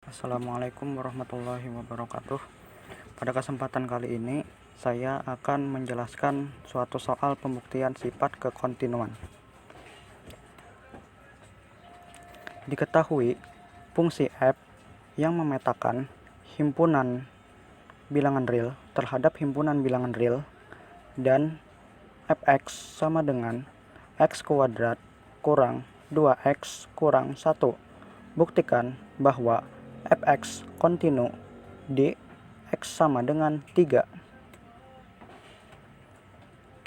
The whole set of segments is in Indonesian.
Assalamualaikum warahmatullahi wabarakatuh. Pada kesempatan kali ini, saya akan menjelaskan suatu soal pembuktian sifat kekontinuan. Diketahui, fungsi f yang memetakan himpunan bilangan real terhadap himpunan bilangan real dan fx sama dengan x kuadrat kurang 2x kurang 1. Buktikan bahwa fx kontinu di x sama dengan 3.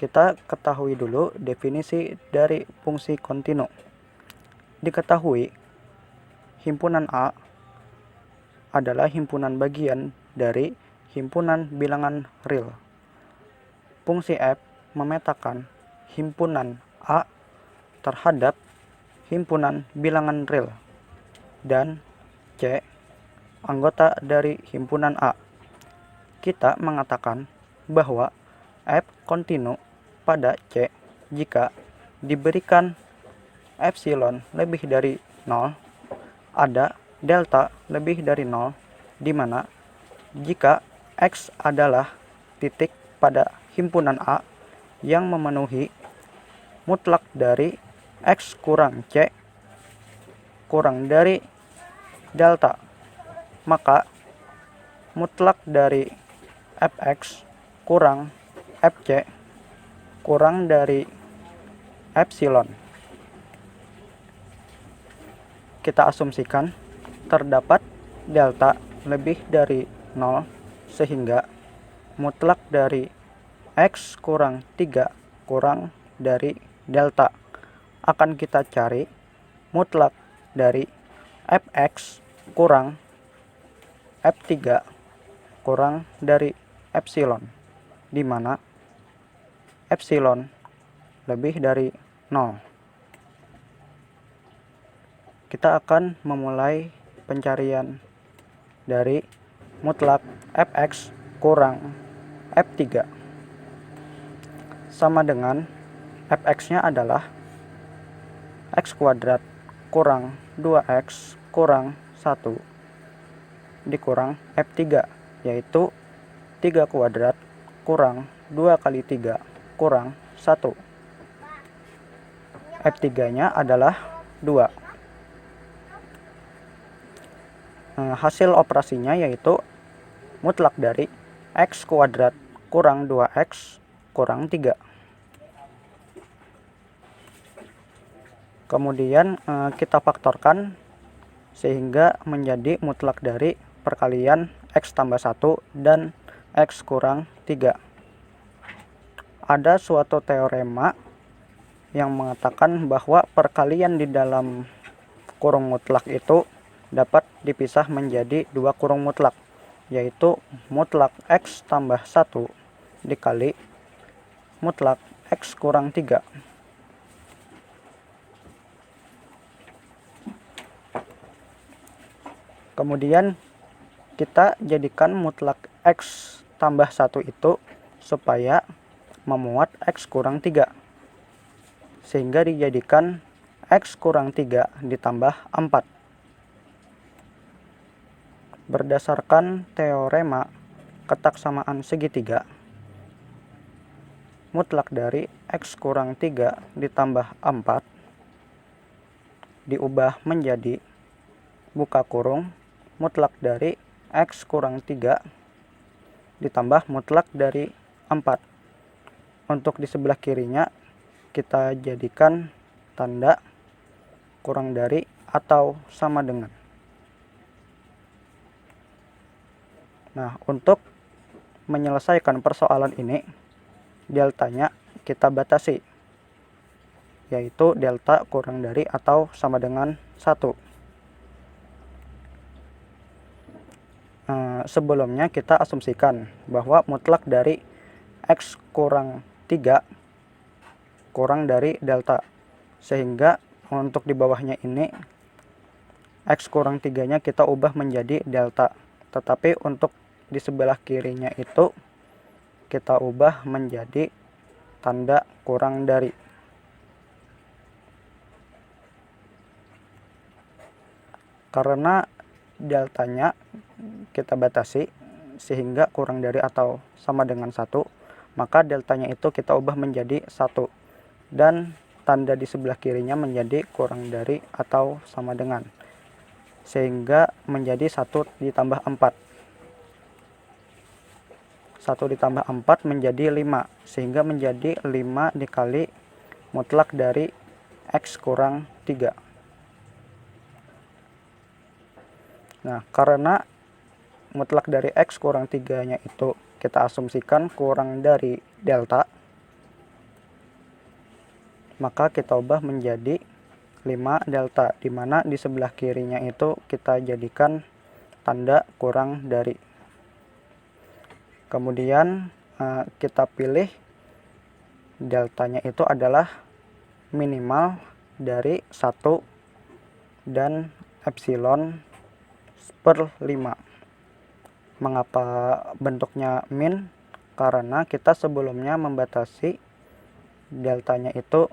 Kita ketahui dulu definisi dari fungsi kontinu. Diketahui, himpunan A adalah himpunan bagian dari himpunan bilangan real. Fungsi f memetakan himpunan A terhadap himpunan bilangan real dan C anggota dari himpunan A. Kita mengatakan bahwa f kontinu pada C jika diberikan epsilon lebih dari 0, ada delta lebih dari 0, di mana jika X adalah titik pada himpunan A yang memenuhi mutlak dari X kurang C kurang dari delta, maka mutlak dari fx kurang fc kurang dari epsilon. Kita asumsikan terdapat delta lebih dari 0 sehingga mutlak dari x kurang 3 kurang dari delta. Akan kita cari mutlak dari fx kurang f3 kurang dari epsilon, di mana epsilon lebih dari 0. Kita akan memulai pencarian dari mutlak fx kurang f3 sama dengan fx-nya adalah x kuadrat kurang 2x kurang 1 dikurang f3, yaitu 3 kuadrat kurang 2 kali 3 kurang 1. F3-nya adalah 2. Hasil operasinya yaitu mutlak dari x kuadrat kurang 2x kurang 3. Kemudian kita faktorkan sehingga menjadi mutlak dari perkalian x tambah 1 dan x kurang 3. Ada suatu teorema yang mengatakan bahwa perkalian di dalam kurung mutlak itu dapat dipisah menjadi dua kurung mutlak, yaitu mutlak x tambah 1 dikali mutlak x kurang 3. Kemudian kita jadikan mutlak x tambah 1 itu supaya memuat x kurang 3. Sehingga dijadikan x kurang 3 ditambah 4. Berdasarkan teorema ketaksamaan segitiga, mutlak dari x kurang 3 ditambah 4 diubah menjadi buka kurung mutlak dari x kurang 3 ditambah mutlak dari 4. Untuk di sebelah kirinya kita jadikan tanda kurang dari atau sama dengan. Nah, untuk menyelesaikan persoalan ini, deltanya kita batasi, yaitu delta kurang dari atau sama dengan 1. Sebelumnya kita asumsikan bahwa mutlak dari x kurang 3 kurang dari delta, sehingga untuk di bawahnya ini x kurang 3 nya kita ubah menjadi delta, tetapi untuk di sebelah kirinya itu kita ubah menjadi tanda kurang dari. Karena deltanya kita batasi sehingga kurang dari atau sama dengan 1, maka deltanya itu kita ubah menjadi 1 dan tanda di sebelah kirinya menjadi kurang dari atau sama dengan, sehingga menjadi 1 ditambah 4. 1 ditambah 4 menjadi 5, sehingga menjadi 5 dikali mutlak dari X kurang 3. Nah, karena mutlak dari X kurang 3-nya itu kita asumsikan kurang dari delta, maka kita ubah menjadi 5 delta, dimana di sebelah kirinya itu kita jadikan tanda kurang dari. Kemudian kita pilih deltanya itu adalah minimal dari 1 dan epsilon per 5. Mengapa bentuknya min? Karena kita sebelumnya membatasi deltanya itu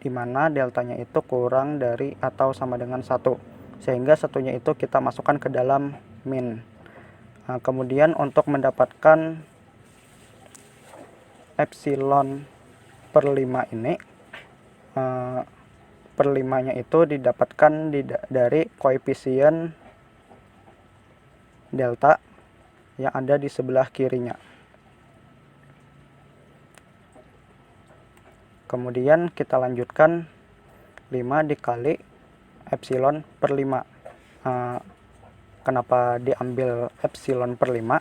dimana deltanya itu kurang dari atau sama dengan 1, sehingga satunya itu kita masukkan ke dalam min. Nah, kemudian untuk mendapatkan epsilon per 5 ini, per 5 nya itu didapatkan dari koefisien delta yang ada di sebelah kirinya. Kemudian kita lanjutkan 5 dikali epsilon per 5. Kenapa diambil epsilon per 5?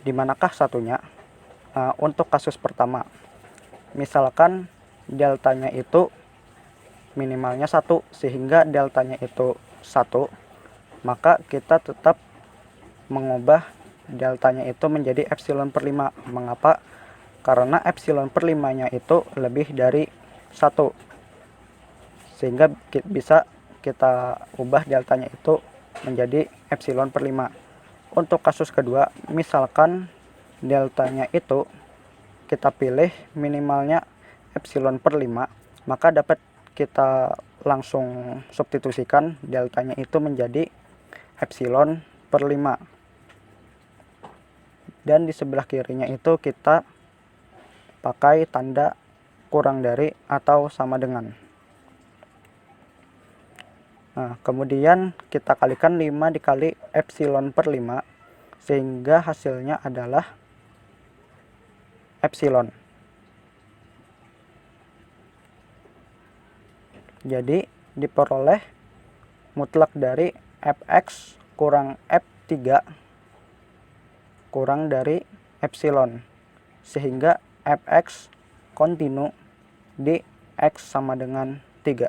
Dimanakah satunya? Untuk kasus pertama, misalkan deltanya itu minimalnya 1, sehingga deltanya itu 1, maka kita tetap mengubah deltanya itu menjadi epsilon per 5. Mengapa? Karena epsilon per 5-nya itu lebih dari 1, sehingga bisa kita ubah deltanya itu menjadi epsilon per 5. Untuk kasus kedua, misalkan deltanya itu kita pilih minimalnya epsilon per 5, maka dapat kita langsung substitusikan deltanya itu menjadi epsilon per 5. Dan di sebelah kirinya itu kita pakai tanda kurang dari atau sama dengan. Nah, kemudian kita kalikan 5 dikali epsilon per 5, sehingga hasilnya adalah epsilon. Jadi diperoleh mutlak dari fx kurang f3 kurang dari epsilon, sehingga fx kontinu di x sama dengan 3.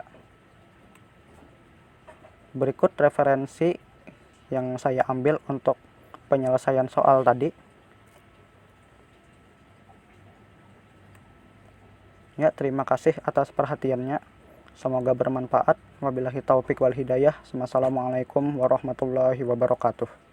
Berikut referensi yang saya ambil untuk penyelesaian soal tadi. Ya, terima kasih atas perhatiannya. Semoga bermanfaat. Wabillahi taufik wal hidayah. Wassalamualaikum warahmatullahi wabarakatuh.